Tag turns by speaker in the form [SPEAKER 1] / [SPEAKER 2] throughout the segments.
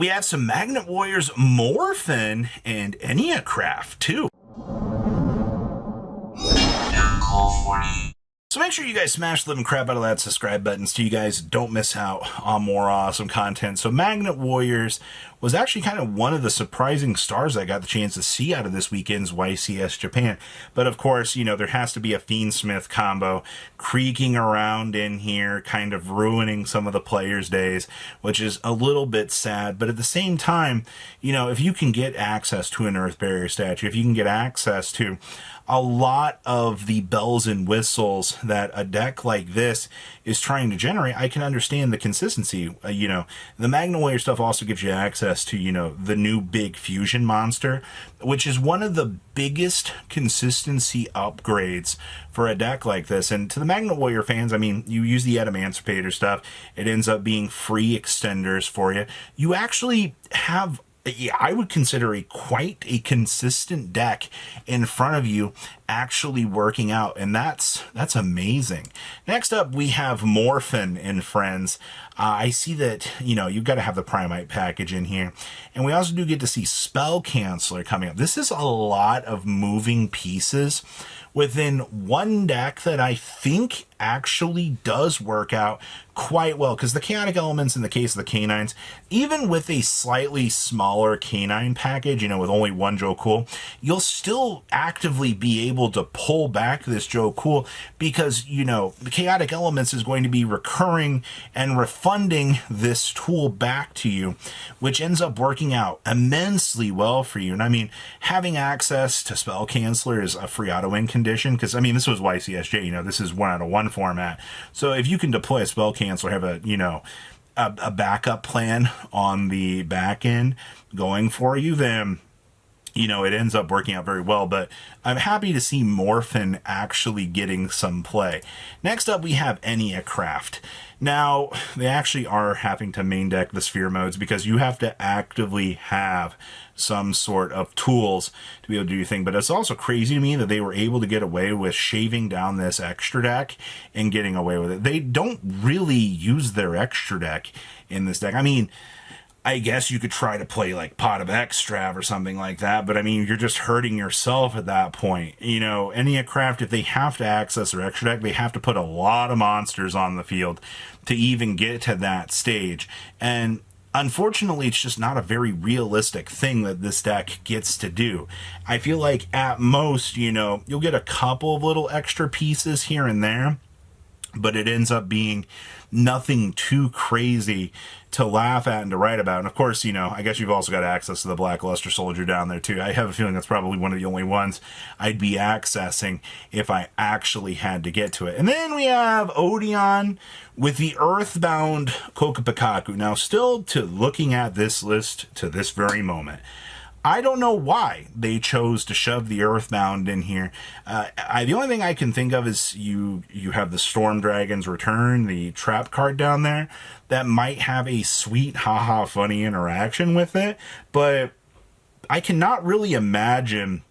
[SPEAKER 1] We have some Magnet Warriors, Morinphen, and Enneacraft too. So make sure you guys smash the living crap out of that subscribe button so you guys don't miss out on more awesome content. So Magnet Warriors was actually kind of one of the surprising stars I got the chance to see out of this weekend's YCS Japan. But of course, you know, there has to be a Fiendsmith combo creaking around in here, kind of ruining some of the players' days, which is a little bit sad. But at the same time, you know, if you can get access to an Earth Barrier statue, if you can get access to a lot of the bells and whistles that a deck like this is trying to generate, I can understand the consistency. You know, the Magnet Warrior stuff also gives you access to, you know, the new big fusion monster, which is one of the biggest consistency upgrades for a deck like this. And to the Magnet Warrior fans, I mean, you use the Emancipator stuff, it ends up being free extenders for you. You actually have, I would consider, quite a consistent deck in front of you actually working out, and that's amazing. Next up, we have Morinphen and friends. I see that, you know, you've got to have the Primite package in here, and we also do get to see Spell Canceller coming up. This is a lot of moving pieces within one deck that I think actually does work out quite well, because the chaotic elements in the case of the canines, even with a slightly smaller canine package, you know, with only one Joe Cool, you'll still actively be able to pull back this Joe Cool, because, you know, the chaotic elements is going to be recurring and refunding this tool back to you, which ends up working out immensely well for you. And I mean, having access to Spell Canceller is a free auto win condition, because I mean, this was YCSJ, you know, this is 1 out of 1 format. So if you can deploy a Spell Canceller, have a, you know, a backup plan on the back end going for you, then, you know, it ends up working out very well. But I'm happy to see Morinphen actually getting some play. Next up, we have Enneacraft. Now, they actually are having to main deck the sphere modes, because you have to actively have some sort of tools to be able to do your thing. But it's also crazy to me that they were able to get away with shaving down this extra deck and getting away with it. They don't really use their extra deck in this deck. I mean, I guess you could try to play like Pot of Extrav or something like that, but I mean, you're just hurting yourself at that point. You know, Enneacraft, if they have to access their extra deck, they have to put a lot of monsters on the field to even get to that stage. And unfortunately, it's just not a very realistic thing that this deck gets to do. I feel like at most, you know, you'll get a couple of little extra pieces here and there, but it ends up being nothing too crazy to laugh at and to write about. And of course, you know, I guess you've also got access to the Blackluster Soldier down there too. I have a feeling that's probably one of the only ones I'd be accessing if I actually had to get to it. And then we have Odeon with the Earthbound Kokopikaku. Now, still to looking at this list to this very moment, I don't know why they chose to shove the Earthbound in here. The only thing I can think of is you have the Storm Dragon's Return, the trap card down there, that might have a sweet, haha, funny interaction with it, but I cannot really imagine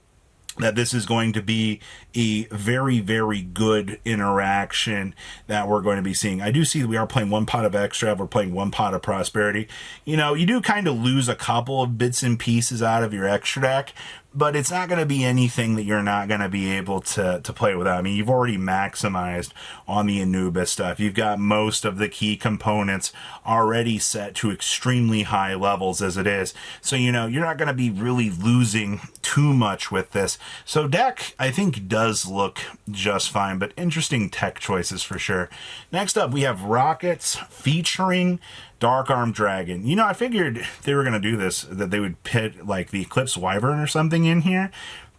[SPEAKER 1] that this is going to be a very, very good interaction that we're going to be seeing. I do see that we are playing 1 pot of Extra, we're playing 1 pot of Prosperity. You know, you do kind of lose a couple of bits and pieces out of your extra deck, but it's not going to be anything that you're not going to be able to play without. I mean, you've already maximized on the Anubis stuff. You've got most of the key components already set to extremely high levels as it is. So, you know, you're not going to be really losing too much with this. So deck, I think, does look just fine, but interesting tech choices for sure. Next up, we have Rockets featuring Dark Arm Dragon. You know, I figured they were going to do this, that they would pit like the Eclipse Wyvern or something in here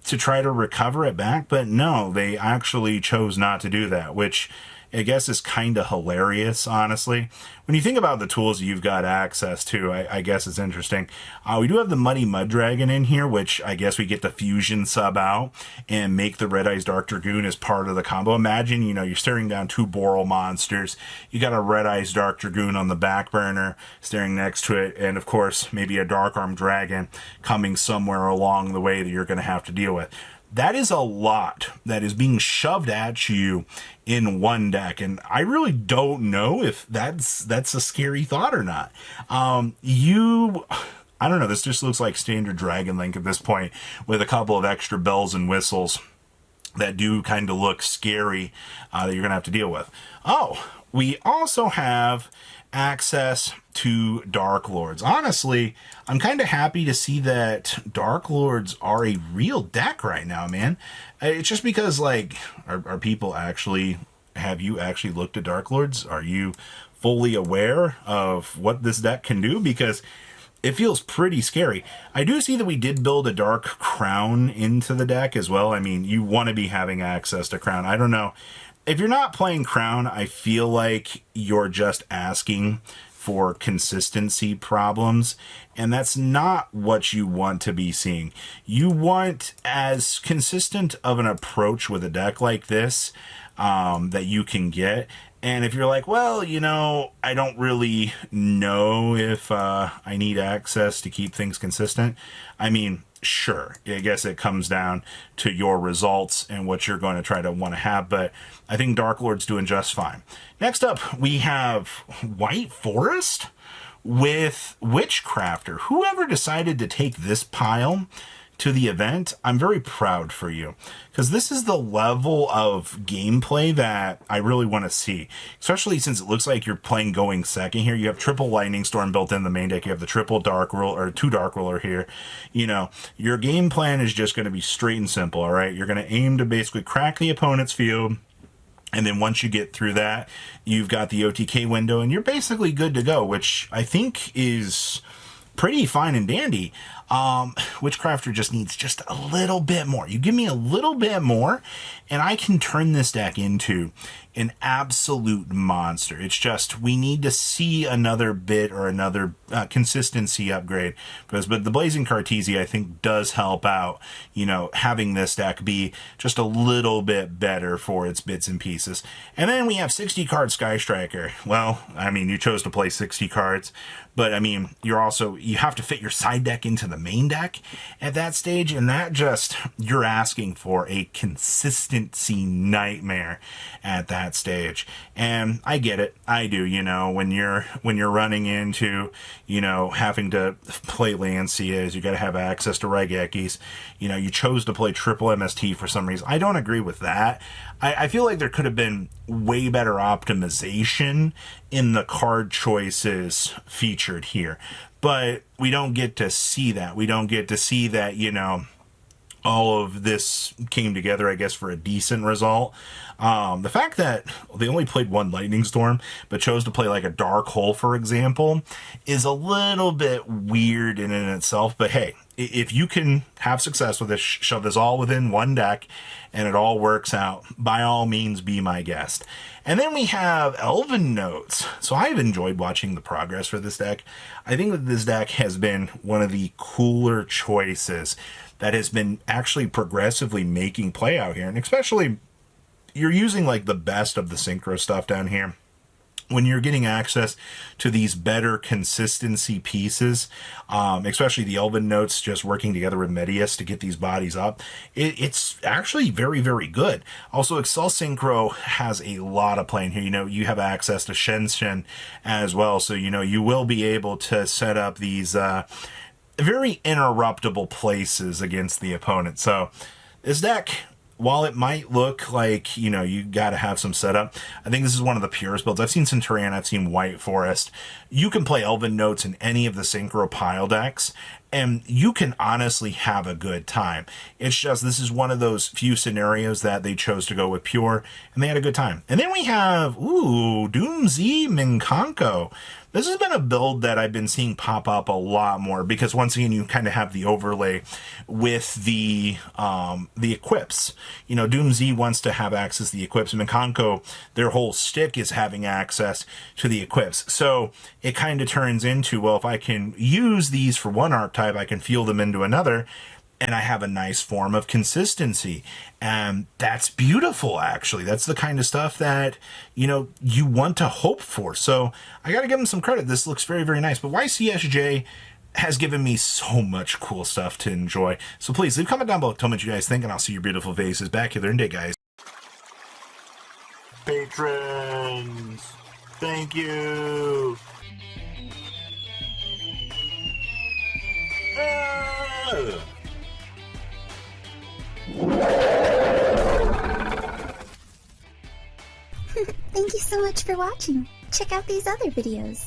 [SPEAKER 1] to try to recover it back, but no, they actually chose not to do that, which I guess is kind of hilarious, honestly. When you think about the tools you've got access to, I guess it's interesting. We do have the Muddy Mud Dragon in here, which I guess we get the fusion sub out and make the Red Eyes Dark Dragoon as part of the combo. Imagine, you know, you're staring down 2 Boral monsters. You got a Red Eyes Dark Dragoon on the back burner staring next to it, and of course, maybe a Dark Arm Dragon coming somewhere along the way that you're going to have to deal with. that is a lot that is being shoved at you in one deck. And I really don't know if that's a scary thought or not. I don't know, this just looks like standard Dragon Link at this point with a couple of extra bells and whistles that do kind of look scary that you're going to have to deal with. Oh, we also have access to Dark Lords. Honestly, I'm kind of happy to see that Dark Lords are a real deck right now, man. It's just because, like, are people actually, have you actually looked at Dark Lords? Are you fully aware of what this deck can do? Because it feels pretty scary. I do see that we did build a Dark Crown into the deck as well. I mean, you want to be having access to Crown. I don't know. If you're not playing Crown, I feel like you're just asking for consistency problems, and that's not what you want to be seeing. You want as consistent of an approach with a deck like this that you can get. And if you're like, well, you know, I don't really know if I need access to keep things consistent. I mean, sure, I guess it comes down to your results and what you're going to try to want to have, but I think Dark Lord's doing just fine. Next up, we have White Forest with Witchcrafter. Whoever decided to take this pile to the event, I'm very proud for you, because this is the level of gameplay that I really want to see, especially since it looks like you're playing going second here. You have triple Lightning Storm built in the main deck. You have the triple Dark Roll, or 2 Dark Roller here. You know, your game plan is just going to be straight and simple, all right? You're going to aim to basically crack the opponent's field, and then once you get through that, you've got the OTK window, and you're basically good to go, which I think is pretty fine and dandy. Witchcrafter just needs just a little bit more. You give me a little bit more, and I can turn this deck into an absolute monster. It's just, we need to see another bit or another consistency upgrade. But the Blazing Cartesia, I think, does help out, you know, having this deck be just a little bit better for its bits and pieces. And then we have 60 card Sky Striker. Well, I mean, you chose to play 60 cards, but I mean, you have to fit your side deck into the main deck at that stage, and that just, you're asking for a consistency nightmare at that stage. And I get it, I do, you know, when you're running into, you know, having to play Lancias, you got to have access to Raigekis. You know, you chose to play triple MST for some reason. I don't agree with that. I feel like there could have been way better optimization in the card choices featured here, but we don't get to see that. We don't get to see that, you know, all of this came together, I guess, for a decent result. The fact that they only played 1 Lightning Storm, but chose to play like a Dark Hole, for example, is a little bit weird in and itself. But hey, if you can have success with this, shove this all within one deck, and it all works out, by all means, be my guest. And then we have Elven Notes. So I've enjoyed watching the progress for this deck. I think that this deck has been one of the cooler choices that has been actually progressively making play out here. And especially, you're using like the best of the synchro stuff down here. When you're getting access to these better consistency pieces, especially the Elven Notes just working together with Medius to get these bodies up, it's actually very, very good. Also, Excel Synchro has a lot of play in here. You know, you have access to Shen as well, so, you know, you will be able to set up these very interruptible places against the opponent. So this deck, while it might look like, you know, you got to have some setup, I think this is one of the purest builds. I've seen Centurion, I've seen White Forest. You can play Elven Notes in any of the Synchro pile decks, and you can honestly have a good time. It's just, this is one of those few scenarios that they chose to go with pure, and they had a good time. And then we have, Doomsy Minkanko. This has been a build that I've been seeing pop up a lot more, because once again, you kind of have the overlay with the equips. You know, Doomsy wants to have access to the equips, and Minkanko, their whole stick is having access to the equips. So it kind of turns into, well, if I can use these for one archetype, I can fuel them into another, and I have a nice form of consistency. And that's beautiful, actually. That's the kind of stuff that, you know, you want to hope for. So I got to give them some credit. This looks very, very nice. But YCSJ, has given me so much cool stuff to enjoy. So please leave a comment down below, tell me what you guys think, and I'll see your beautiful faces back here in a day, guys. Patrons, thank you.
[SPEAKER 2] Thank you so much for watching. Check out these other videos.